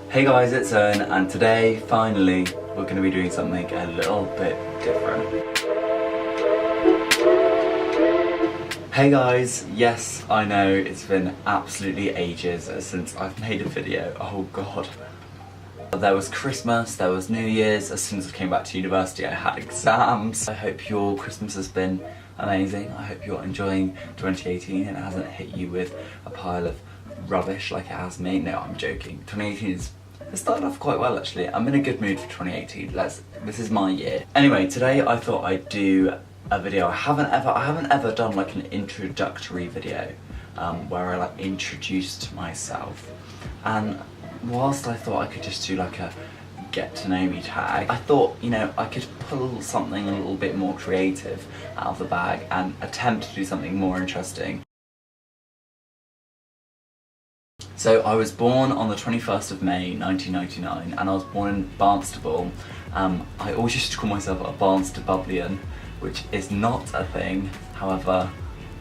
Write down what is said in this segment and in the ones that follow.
Hey guys, it's Owen, and today, finally, we're going to be doing something a little bit different. Hey guys, yes, I know it's been absolutely ages since I've made a video. Oh god. There was Christmas, there was New Year's. As soon as I came back to university I had exams. I hope your Christmas has been amazing. I hope you're enjoying 2018 and it hasn't hit you with a pile of rubbish like it has me. No, I'm joking. 2018 it started off quite well actually. I'm in a good mood for 2018. This is my year. Anyway, today I thought I'd do a video. I haven't ever done like an introductory video where I like introduced myself. And whilst I thought I could just do like a get to know me tag, I thought, you know, I could pull something a little bit more creative out of the bag and attempt to do something more interesting. So I was born on the 21st of May 1999 and I was born in Barnstaple. I always used to call myself a Barnstabublian, which is not a thing. However,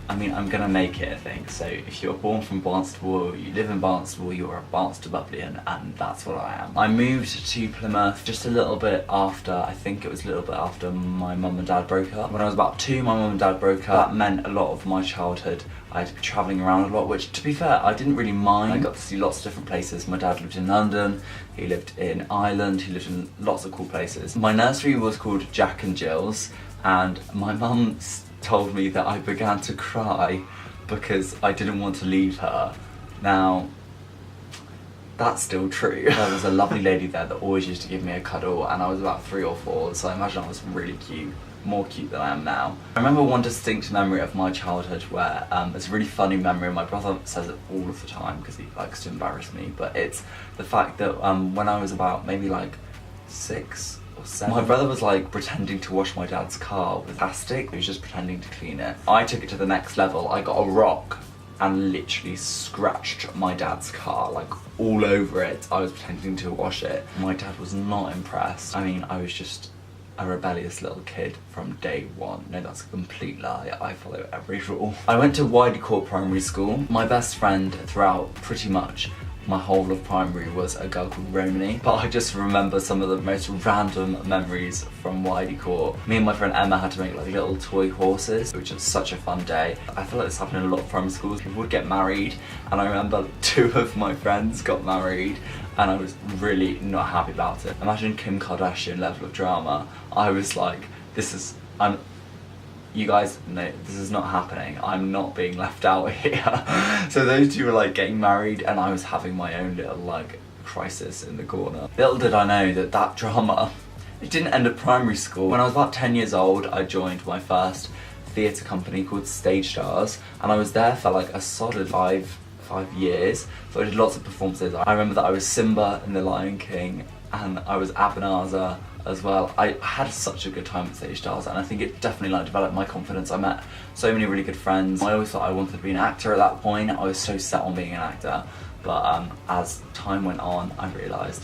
I mean, I'm gonna make it a thing. So if you're born from Barnstaple, you live in Barnstaple, you're a Barnstabublian, and that's what I am. I moved to Plymouth just a little bit after, I think it was a little bit after my mum and dad broke up. When I was about 2, my mum and dad broke up. That meant a lot of my childhood I had to be travelling around a lot, which to be fair, I didn't really mind. I got to see lots of different places. My dad lived in London, he lived in Ireland, he lived in lots of cool places. My nursery was called Jack and Jill's, and my mum told me that I began to cry because I didn't want to leave her. Now, that's still true. There was a lovely lady there that always used to give me a cuddle, and I was about 3 or 4, so I imagine I was really cute. More cute than I am now. I remember one distinct memory of my childhood where it's a really funny memory, and my brother says it all of the time because he likes to embarrass me, but it's the fact that when I was about maybe like 6 or 7, my brother was like pretending to wash my dad's car with plastic. He was just pretending to clean it. I took it to the next level. I got a rock and literally scratched my dad's car, like all over it. I was pretending to wash it. My dad was not impressed. I mean, I was just a rebellious little kid from day one. No, that's a complete lie. I follow every rule. I went to Widey Court Primary School. My best friend throughout pretty much my whole of primary was a girl called Romany, but I just remember some of the most random memories from Widey Court. Me and my friend Emma had to make like little toy horses, which was such a fun day. I feel like this happened in a lot of primary schools. People would get married, and I remember 2 of my friends got married, and I was really not happy about it. Imagine Kim Kardashian level of drama. I was like, you guys, no, this is not happening. I'm not being left out here. So those 2 were like getting married and I was having my own little like crisis in the corner. Little did I know that that drama, it didn't end at primary school. When I was about 10 years old, I joined my first theatre company called Stage Stars, and I was there for like a solid 5 years. So I did lots of performances. I remember that I was Simba in The Lion King and I was Abanazar as well. I had such a good time at Stage Stars, and I think it definitely like developed my confidence. I met so many really good friends. I always thought I wanted to be an actor at that point. I was so set on being an actor, but as time went on, I realised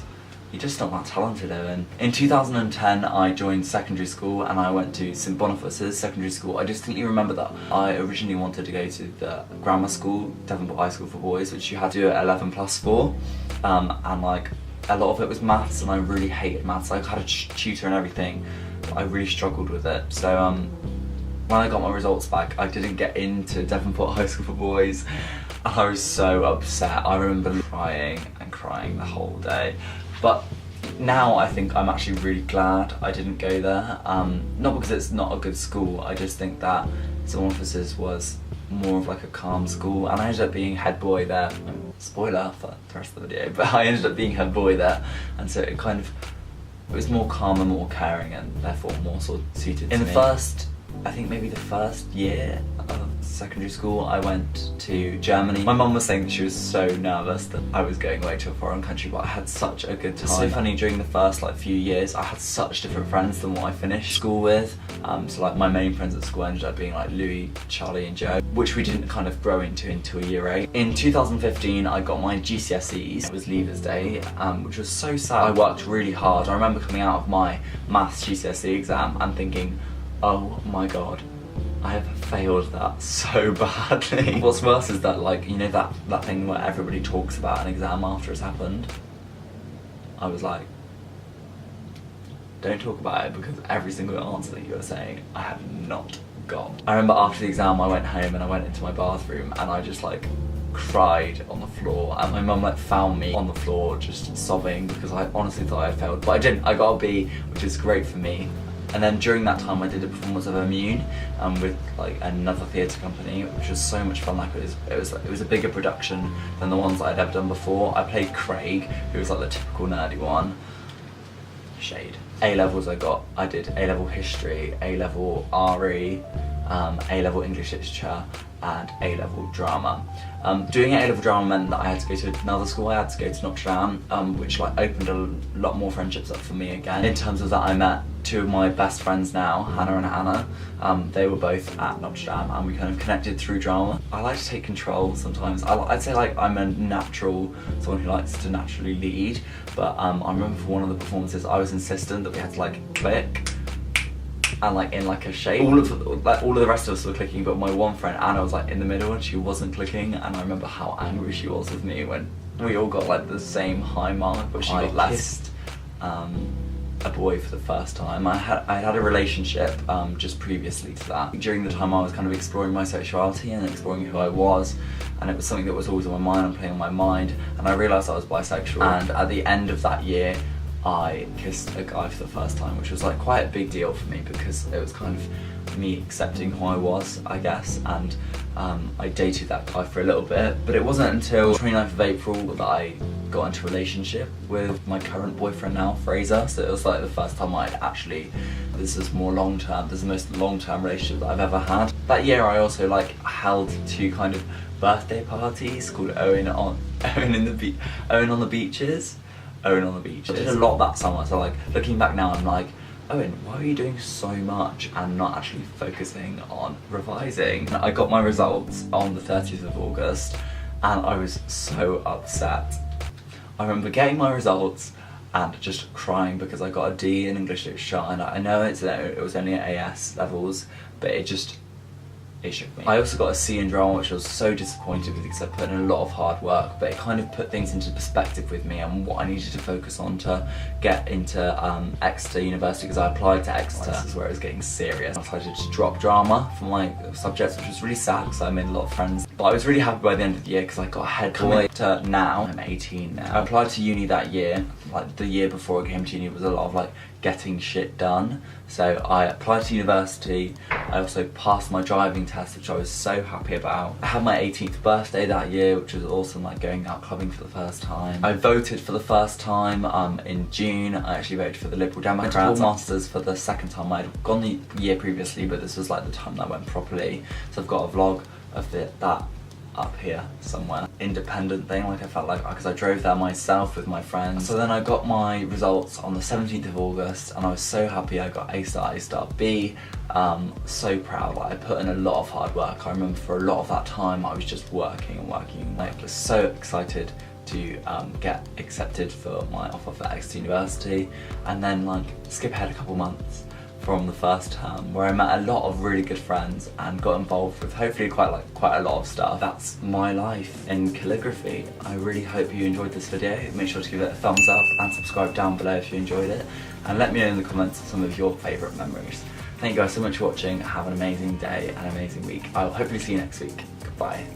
you're just not that talented, Owen. In 2010, I joined secondary school and I went to St Boniface's secondary school. I distinctly remember that I originally wanted to go to the grammar school, Devonport High School for Boys, which you had to do 11+4, and like a lot of it was maths, and I really hated maths. I had a tutor and everything, but I really struggled with it. So when I got my results back, I didn't get into Devonport High School for Boys. I was so upset. I remember crying and crying the whole day. But now I think I'm actually really glad I didn't go there. Not because it's not a good school, I just think that St Boniface's was more of like a calm school, and I ended up being head boy there. Spoiler for the rest of the video, but I ended up being head boy there, and so it was more calm and more caring, and therefore more sort of suited to me. In the first, I think maybe the first year of secondary school, I went to Germany. My mum was saying that she was so nervous that I was going away to a foreign country, but I had such a good time. It's so funny, during the first like few years, I had such different friends than what I finished school with. So like my main friends at school ended up being like Louis, Charlie and Joe, which we didn't kind of grow into until year 8. In 2015, I got my GCSEs. It was Leavers Day, which was so sad. I worked really hard. I remember coming out of my maths GCSE exam and thinking, oh my god, I have failed that so badly. What's worse is that, like, you know that thing where everybody talks about an exam after it's happened? I was like, don't talk about it, because every single answer that you were saying, I have not got. I remember after the exam I went home and I went into my bathroom and I just like cried on the floor, and my mum like found me on the floor just sobbing because I honestly thought I failed, but I didn't. I got a B, which is great for me. And then during that time I did a performance of Immune with like another theatre company, which was so much fun. Like it was a bigger production than the ones that I'd ever done before. I played Craig, who was like the typical nerdy one. Shade. A-levels I did A-level history, A-level RE, A-level English literature, and A-level drama. Doing A-level drama meant that I had to go to another school. I had to go to Notre Dame, which like opened a lot more friendships up for me again. In terms of that, I met two of my best friends now, Hannah and Anna. They were both at Notre Dame and we kind of connected through drama. I like to take control sometimes. I'd say like I'm a natural, someone who likes to naturally lead, but I remember for one of the performances I was insistent that we had to like click and like in like a shape. All of the rest of us were clicking, but my one friend Anna was like in the middle and she wasn't clicking, and I remember how angry she was with me when we all got like the same high mark, but she got less. A boy for the first time. I had a relationship just previously to that. During the time I was kind of exploring my sexuality and exploring who I was, and it was something that was always on my mind and playing on my mind, and I realised I was bisexual. And at the end of that year I kissed a guy for the first time, which was like quite a big deal for me because it was kind of me accepting who I was, I guess, and I dated that guy for a little bit, but it wasn't until 29th of April that I got into a relationship with my current boyfriend now, Fraser. So it was like the first time I'd actually, this is more long term, this is the most long term relationship that I've ever had. That year I also like held two kind of birthday parties called Owen on the Beaches. Owen on the Beaches. I did a lot that summer, so like looking back now I'm like, Owen, why are you doing so much and not actually focusing on revising? I got my results on the 30th of August and I was so upset. I remember getting my results and just crying because I got a D in English literature, and I know it was only at AS levels, but it shook me. I also got a C in drama, which I was so disappointed with because I put in a lot of hard work, but it kind of put things into perspective with me and what I needed to focus on to get into Exeter University, because I applied to Exeter. This is where it was getting serious. I decided to drop drama for my subjects, which was really sad because I made a lot of friends. But I was really happy by the end of the year because I got ahead. Coming to now, I'm 18 now. I applied to uni that year. Like the year before I came to uni was a lot of like getting shit done. So I applied to university. I also passed my driving test, which I was so happy about. I had my 18th birthday that year, which was awesome, like going out clubbing for the first time. I voted for the first time in June. I actually voted for the Liberal Democrats. Masters for the second time. I'd gone the year previously, but this was like the time that I went properly. So I've got a vlog of that up here somewhere. Independent thing, like I felt like, because I drove there myself with my friends. So then I got my results on the 17th of August and I was so happy. I got A star B, so proud. Like I put in a lot of hard work. I remember for a lot of that time I was just working and working. Like I was so excited to get accepted for my offer for Exeter University, and then like skip ahead a couple months from the first term where I met a lot of really good friends and got involved with hopefully quite a lot of stuff. That's my life in calligraphy. I really hope you enjoyed this video. Make sure to give it a thumbs up and subscribe down below if you enjoyed it, and let me know in the comments some of your favourite memories. Thank you guys so much for watching. Have an amazing day and an amazing week. I'll hopefully see you next week. Goodbye.